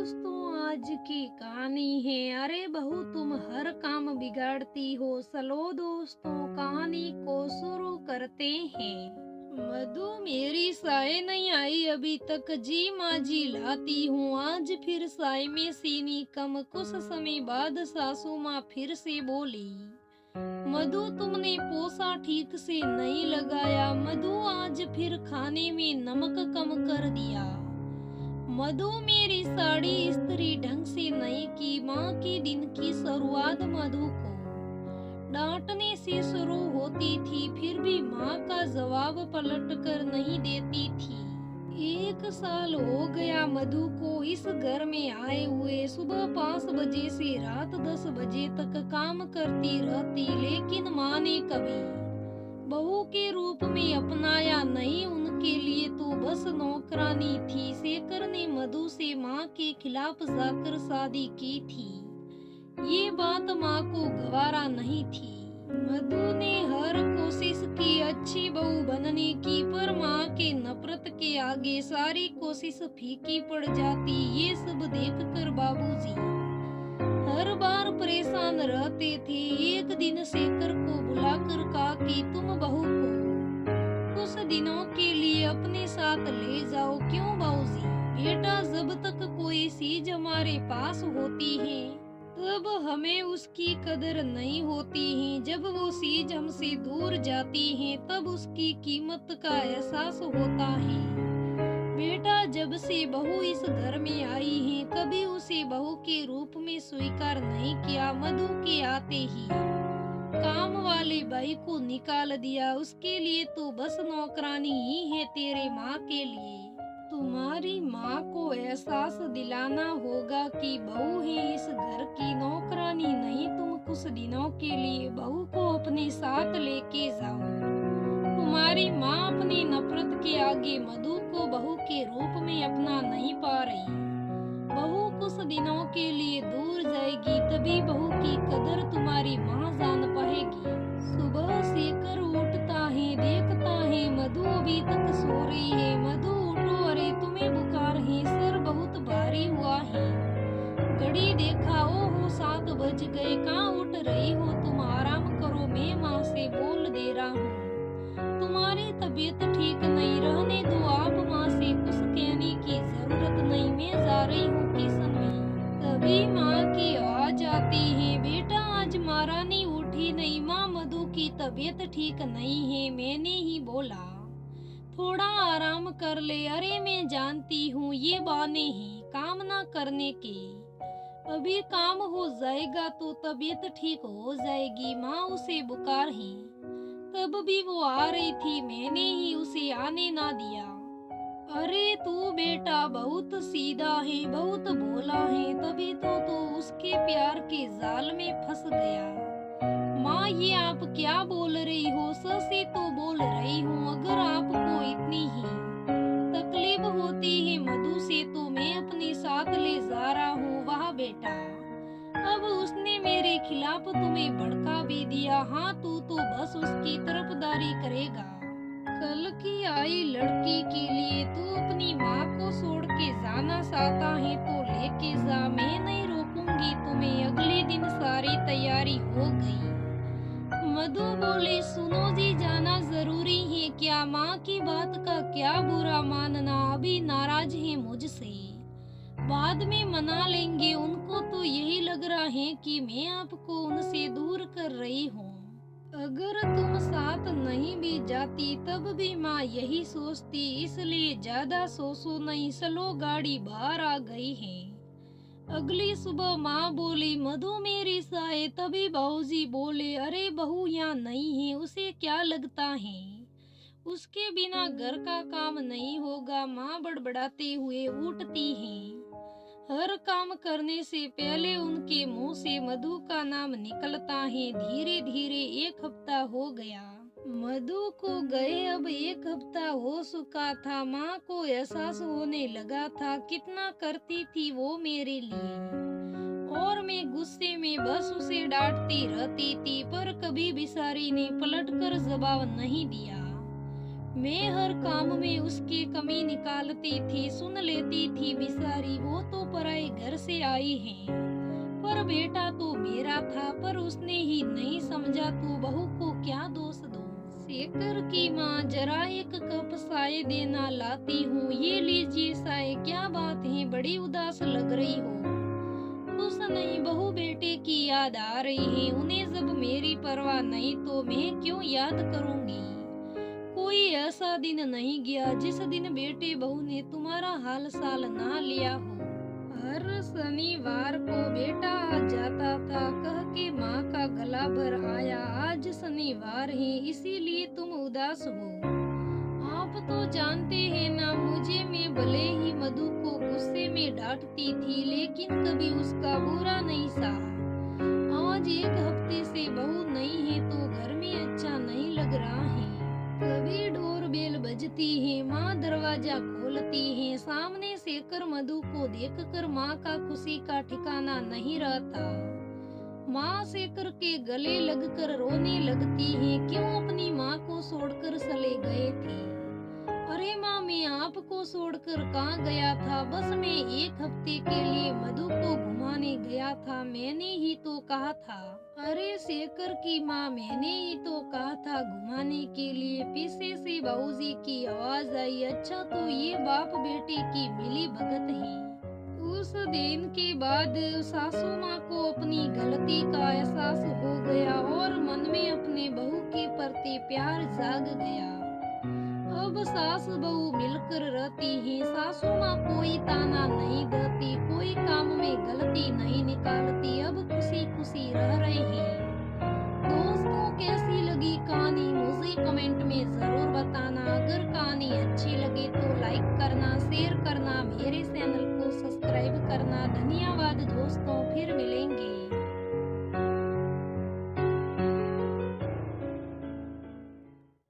दोस्तों, आज की कहानी है। अरे बहू, तुम हर काम बिगाड़ती हो। चलो दोस्तों, कहानी को शुरू करते हैं। मधु, मेरी साय नहीं आई अभी तक। जी माँ जी लाती हूँ। आज फिर साय में सीनी कम। कुछ समय बाद सासू माँ फिर से बोली, मधु तुमने पोसा ठीक से नहीं लगाया। मधु, आज फिर खाने में नमक कम कर दिया। मधु, मेरी साड़ी इस्त्री ढंग से नहीं की। माँ के दिन की शुरुआत मधु को डांटने से शुरू होती थी, फिर भी माँ का जवाब पलट कर नहीं देती थी। 1 साल हो गया मधु को इस घर में आए हुए। सुबह 5 बजे से रात 10 बजे तक काम करती रहती, लेकिन माँ ने कभी बहू के रूप में अपनाया नहीं। उनके लिए तो बस नौकरानी थी। शेखर ने मधु से माँ के खिलाफ जाकर शादी की थी। ये बात माँ को गवारा नहीं थी। मधु ने हर कोशिश की अच्छी बहू बनने की, पर माँ के नफरत के आगे सारी कोशिश फीकी पड़ जाती। ये सब देखकर बाबूजी हर बार परेशान रहते थे। एक दिन शेखर को बुलाकर कहा कि तुम बहू को कुछ दिनों के लिए अपने साथ ले जाओ। क्यों बाबूजी? बेटा, जब तक कोई चीज हमारे पास होती है तब हमें उसकी कदर नहीं होती है। जब वो चीज हमसे दूर जाती है तब उसकी कीमत का एहसास होता है। बेटा, जब से बहू इस घर में आई है कभी उसे बहू के रूप में स्वीकार नहीं किया। मधु के आते ही काम वाले भाई को निकाल दिया। उसके लिए तो बस नौकरानी ही है। तेरे माँ के लिए तुम्हारी माँ को एहसास दिलाना होगा कि बहू है इस घर की, नौकरानी नहीं। तुम कुछ दिनों के लिए बहू को अपने साथ लेके जाओ। तुम्हारी माँ अपनी नफरत के आगे मधु को बहू के रूप में अपना नहीं पा रही। बहू कुछ दिनों के लिए दूर जाएगी, तभी बहू की कदर तुम्हारी माँ जान पाएगी। सुबह शेखर उठता है, देखता है मधु अभी तक सो रही है। मधु, उठो, अरे तुम्हें बुखार है, सर बहुत भारी हुआ है। घड़ी देखा, ओहो 7 बज गए। कहाँ उठ रही हो तुम? आराम करो, मैं माँ से बोल दे रहा हूँ। तुम्हारी तबीयत ठीक नहीं, रहने दो। आप माँ से कुछ कहने की जरूरत नहीं, मैं जा रही हूँ किचन में। तभी माँ की आवाज आती है, बेटा आज महारानी उठी नहीं। माँ, मधु की तबीयत ठीक नहीं है, मैंने ही बोला थोड़ा आराम कर ले। अरे मैं जानती हूँ ये बहाने हैं काम ना करने के। अभी काम हो जाएगा तो तबीयत ठीक हो जाएगी। माँ, उसे बुखार है। तब भी वो आ रही थी, मैंने ही उसे आने ना दिया। अरे तू बेटा बहुत सीधा है, बहुत भोला है, तभी तो उसके प्यार के जाल में फंस गया। माँ, ये आप क्या बोल रही हो? सच ही तो बोल रही हूँ। अगर आपको इतनी ही तकलीफ होती है मधु से तो मैं अपने साथ ले जा रहा हूँ। वाह बेटा, अब उसने मेरे खिलाफ तुम्हें भड़का भी दिया। हाँ, तू तो बस उसकी तरफदारी करेगा। कल की आई लड़की के लिए तू अपनी माँ को छोड़ के जाना चाहता है तो लेके जा, मैं नहीं रोकूंगी तुम्हें। अगले दिन सारी तैयारी हो गई। मधु बोले, सुनो जी, जाना जरूरी है क्या? माँ की बात का क्या बुरा मानना। अभी नाराज है मुझसे, बाद में मना लेंगे। उनको तो यही लग रहा है कि मैं आपको उनसे दूर कर रही हूँ। अगर तुम साथ नहीं भी जाती तब भी माँ यही सोचती, इसलिए ज्यादा सोचो नहीं। चलो, गाड़ी बाहर आ गई है। अगली सुबह माँ बोली, मधु मेरी साय। तभी बाबूजी बोले, अरे बहू यहाँ नहीं है, उसे क्या लगता है उसके बिना घर का काम नहीं होगा। माँ बड़बड़ाते हुए उठती है। हर काम करने से पहले उनके मुंह से मधु का नाम निकलता है। धीरे धीरे 1 हफ्ता हो गया। मधु को गए अब 1 हफ्ता हो चुका था। माँ को एहसास होने लगा था कितना करती थी वो मेरे लिए, और मैं गुस्से में बस उसे डांटती रहती थी, पर कभी बिसारी ने पलट कर जवाब नहीं दिया। मैं हर काम में उसकी कमी निकालती थी, सुन लेती थी बिसारी। वो तो पराए से आई हैं। पर बेटा तो मेरा था, पर उसने ही नहीं समझा, तो बहू को क्या दोष दूं। शेखर की माँ, जरा एक कप चाय देना लाती हूँ। ये लीजिए चाय। क्या बात है, बड़ी उदास लग रही हो। कुछ नहीं बहू, बेटे की याद आ रही है उन्हें। जब मेरी परवाह नहीं तो मैं क्यों याद करूंगी। कोई ऐसा दिन नहीं गया जिस दिन बेटे बहू ने तुम्हारा हाल साल ना लिया हो। हर शनिवार को बेटा आ जाता था, कह के माँ का गला भर आया। आज शनिवार है इसीलिए तुम उदास हो। आप तो जानते हैं ना मुझे, मैं भले ही मधु को गुस्से में डांटती थी, लेकिन कभी उसका बुरा नहीं सहा। आज एक हफ्ते से बहू नहीं है तो घर में अच्छा नहीं लग रहा है। कभी डोरबेल बजती है, माँ दरवाजा खोलती है। सामने शेखर मधु को देखकर माँ का खुशी का ठिकाना नहीं रहता। माँ शेखर के गले लगकर रोने लगती है। क्यों अपनी माँ को छोड़कर चले गए थे। अरे माँ, मैं आपको छोड़कर कहाँ गया था। बस मैं एक हफ्ते के लिए मधु को घुमाने गया था, मैंने ही तो कहा था। अरे शेखर की माँ, मैंने ही तो कहा था घुमाने के लिए। पीछे से बाबूजी की आवाज आई। अच्छा, तो ये बाप बेटे की मिली भगत है। उस दिन के बाद सासू माँ को अपनी गलती का एहसास हो गया और मन में अपने बहू के प्रति प्यार जाग गया। अब सास बहू मिलकर रहती हैं। सासू माँ कोई ताना नहीं देती, कोई काम में गलती नहीं निकालती। अब खुशी खुशी रह रहे हैं। दोस्तों, कैसी लगी कहानी मुझे कमेंट में जरूर बताना। अगर कहानी अच्छी लगे तो लाइक करना, शेयर करना, मेरे चैनल को सब्सक्राइब करना। धन्यवाद दोस्तों, फिर मिलेंगे।